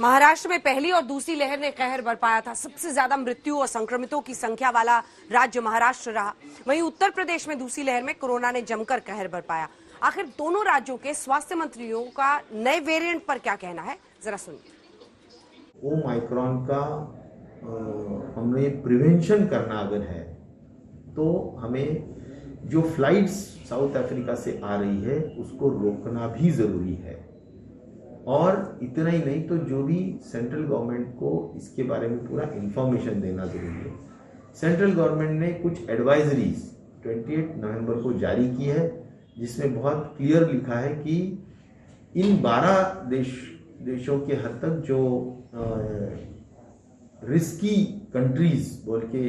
महाराष्ट्र में पहली और दूसरी लहर ने कहर बरपाया था। सबसे ज्यादा मृत्यु और संक्रमितों की संख्या वाला राज्य महाराष्ट्र रहा। वहीं उत्तर प्रदेश में दूसरी लहर में कोरोना ने जमकर कहर बरपाया। आखिर दोनों राज्यों के स्वास्थ्य मंत्रियों का नए वेरिएंट पर क्या कहना है, जरा सुनिए। ओमाइक्रॉन का हमें प्रिवेंशन करना अगर है तो हमें जो फ्लाइट्स साउथ अफ्रीका से आ रही है उसको रोकना भी जरूरी है। और इतना ही नहीं तो जो भी सेंट्रल गवर्नमेंट को इसके बारे में पूरा इंफॉर्मेशन देना जरूरी है। सेंट्रल गवर्नमेंट ने कुछ एडवाइजरीज 28 नवंबर को जारी की है, जिसमें बहुत क्लियर लिखा है कि इन 12 देशों के हद तक जो रिस्की कंट्रीज बोल के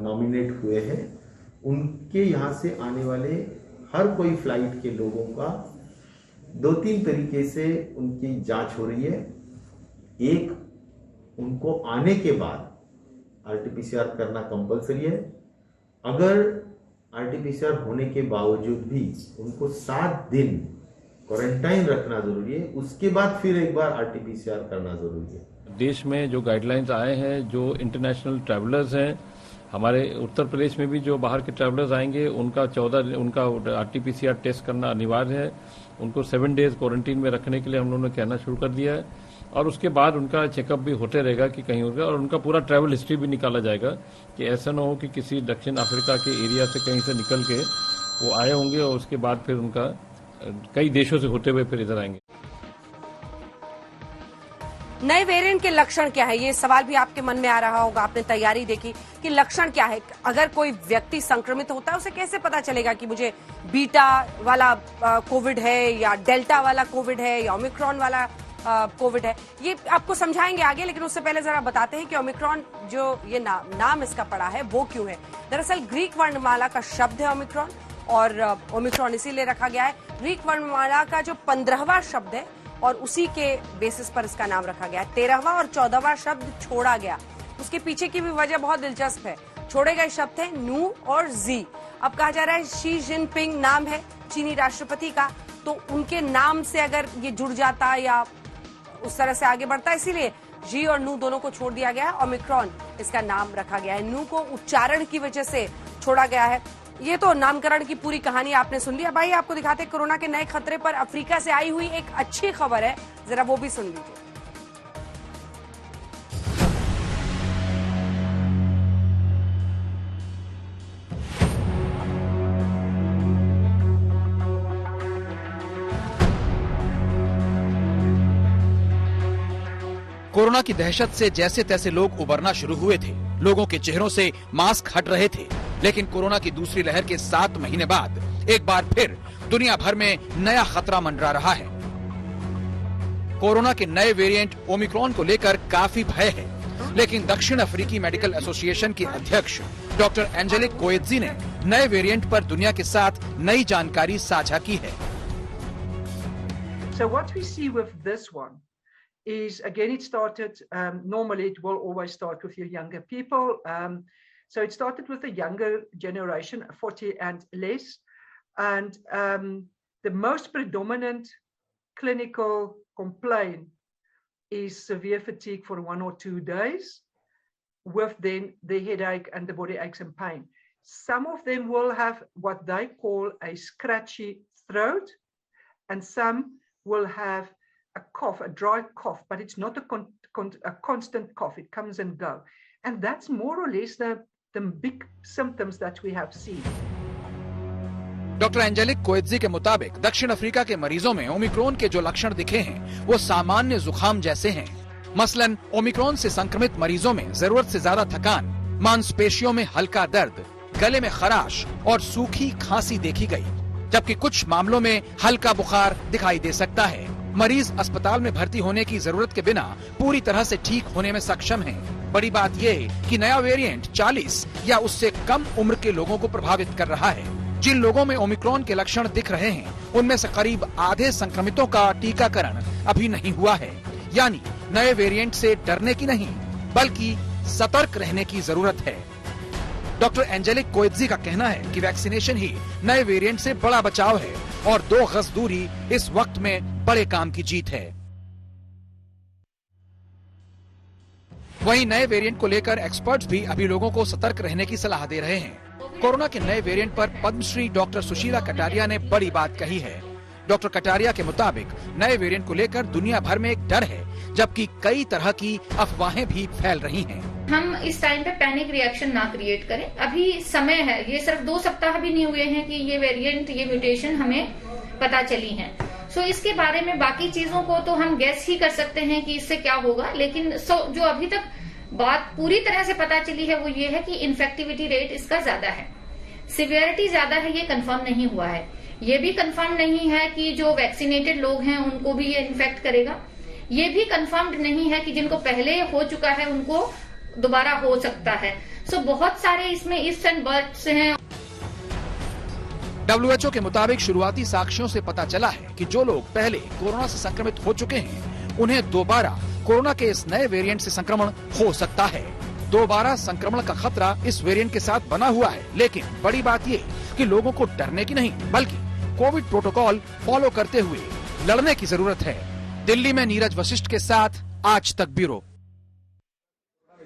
नॉमिनेट हुए हैं, उनके यहाँ से आने वाले हर कोई फ्लाइट के लोगों का 2-3 तरीके से उनकी जांच हो रही है। एक, उनको आने के बाद आरटीपीसीआर करना कंपलसरी है। अगर आरटीपीसीआर होने के बावजूद भी उनको 7 दिन क्वारंटाइन रखना जरूरी है। उसके बाद फिर एक बार आरटीपीसीआर करना जरूरी है। देश में जो गाइडलाइंस आए हैं, जो इंटरनेशनल ट्रैवलर्स हैं, हमारे उत्तर प्रदेश में भी जो बाहर के ट्रैवलर्स आएंगे उनका आरटीपीसीआर टेस्ट करना अनिवार्य है। उनको 7 डेज क्वारंटीन में रखने के लिए हम लोगों ने कहना शुरू कर दिया है और उसके बाद उनका चेकअप भी होते रहेगा कि कहीं होगा, और उनका पूरा ट्रैवल हिस्ट्री भी निकाला जाएगा कि ऐसा न हो कि किसी दक्षिण अफ्रीका के एरिया से कहीं से निकल के वो आए होंगे और उसके बाद फिर उनका कई देशों से होते हुए फिर इधर आएंगे। नए वेरिएंट के लक्षण क्या है, ये सवाल भी आपके मन में आ रहा होगा। आपने तैयारी देखी कि लक्षण क्या है। अगर कोई व्यक्ति संक्रमित होता है उसे कैसे पता चलेगा कि मुझे बीटा वाला कोविड है या डेल्टा वाला कोविड है या ओमिक्रॉन वाला कोविड है, ये आपको समझाएंगे आगे। लेकिन उससे पहले जरा बताते हैं कि ओमिक्रॉन जो ये नाम इसका पड़ा है वो क्यों है। दरअसल ग्रीक वर्णमाला का शब्द है ओमिक्रॉन, और ओमिक्रॉन इसीलिए रखा गया है। ग्रीक वर्णमाला का जो 15वां शब्द है और उसी के बेसिस पर इसका नाम रखा गया है। 13वां और 14वां शब्द छोड़ा गया। उसके पीछे की भी वजह बहुत दिलचस्प है। छोड़े गए शब्द है नू और जी। अब कहा जा रहा है शी जिनपिंग नाम है चीनी राष्ट्रपति का, तो उनके नाम से अगर ये जुड़ जाता या उस तरह से आगे बढ़ता, इसीलिए जी और नू दोनों को छोड़ दिया गया है। ओमिक्रॉन इसका नाम रखा गया है। नू को उच्चारण की वजह से छोड़ा गया है। ये तो नामकरण की पूरी कहानी आपने सुन लिया। भाई आपको दिखाते हैं कोरोना के नए खतरे पर अफ्रीका से आई हुई एक अच्छी खबर है, जरा वो भी सुन लीजिए। कोरोना की दहशत से जैसे तैसे लोग उबरना शुरू हुए थे। लोगों के चेहरों से मास्क हट रहे थे, लेकिन कोरोना की दूसरी लहर के 7 महीने बाद एक बार फिर दुनिया भर में नया खतरा मंडरा रहा है। कोरोना के नए वेरिएंट ओमिक्रॉन को लेकर काफी भय है, लेकिन दक्षिण अफ्रीकी मेडिकल एसोसिएशन के अध्यक्ष डॉक्टर एंजेलिक कोएत्जी ने नए वेरिएंट पर दुनिया के साथ नई जानकारी साझा की है। So what we see with this one is, again, it started, normally it will always start with your younger people. So it started with the younger generation, 40 and less. And the most predominant clinical complaint is severe fatigue for 1 or 2 days, with then the headache and the body aches and pain. Some of them will have what they call a scratchy throat, and some will have a cough, a dry cough, but it's not a constant cough. It comes and go. And that's more or less the big symptoms that we have seen. Doctor Angelique Coetzee के मुताबिक दक्षिण Africa के मरीजों में Omicron के जो लक्षण दिखे हैं वो सामान्य जुकाम जैसे हैं। मसलन ओमिक्रॉन से संक्रमित मरीजों में जरूरत से ज्यादा थकान, मांसपेशियों में हल्का दर्द, गले में खराश और सूखी खांसी देखी गई, जबकि कुछ मामलों में हल्का बुखार दिखाई दे सकता है। मरीज अस्पताल में भर्ती होने की जरूरत के बिना पूरी तरह से ठीक होने में सक्षम हैं। बड़ी बात ये कि नया वेरिएंट 40 या उससे कम उम्र के लोगों को प्रभावित कर रहा है। जिन लोगों में ओमिक्रॉन के लक्षण दिख रहे हैं उनमें से करीब आधे संक्रमितों का टीकाकरण अभी नहीं हुआ है। यानी नए वेरिएंट से डरने की नहीं, बल्कि सतर्क रहने की जरूरत है। डॉक्टर एंजेलिक कोएत्जी का कहना है कि वैक्सीनेशन ही नए वेरिएंट से बड़ा बचाव है और 2 गज दूरी इस वक्त में बड़े काम की जीत है। वहीं नए वेरिएंट को लेकर एक्सपर्ट्स भी अभी लोगों को सतर्क रहने की सलाह दे रहे हैं। कोरोना के नए वेरिएंट पर पद्मश्री डॉक्टर सुशीला कटारिया ने बड़ी बात कही है। डॉक्टर कटारिया के मुताबिक नए वेरिएंट को लेकर दुनिया भर में एक डर है, जबकि कई तरह की अफवाहें भी फैल रही हैं। हम इस टाइम पे पैनिक रिएक्शन ना क्रिएट करें। अभी समय है, ये सिर्फ 2 सप्ताह भी नहीं हुए हैं कि ये वेरिएंट, ये म्यूटेशन हमें पता चली है। सो इसके बारे में बाकी चीजों को तो हम गेस ही कर सकते हैं कि इससे क्या होगा, लेकिन जो अभी तक बात पूरी तरह से पता चली है वो ये है कि इन्फेक्टिविटी रेट इसका ज्यादा है, सिवियरिटी ज्यादा है, ये कंफर्म नहीं हुआ है। ये भी कंफर्म नहीं है कि जो वैक्सीनेटेड लोग हैं उनको भी ये इन्फेक्ट करेगा। ये भी कंफर्म्ड नहीं है कि जिनको पहले हो चुका है उनको दोबारा हो सकता है। सो बहुत सारे इसमें इफ्स एंड बट्स हैं। WHO के मुताबिक शुरुआती साक्ष्यों से पता चला है कि जो लोग पहले कोरोना से संक्रमित हो चुके हैं उन्हें दोबारा कोरोना के इस नए वेरिएंट से संक्रमण हो सकता है। दोबारा संक्रमण का खतरा इस वेरिएंट के साथ बना हुआ है, लेकिन बड़ी बात ये कि लोगों को डरने की नहीं बल्कि कोविड प्रोटोकॉल फॉलो करते हुए लड़ने की जरूरत है। दिल्ली में नीरज वशिष्ठ के साथ आज तक ब्यूरो।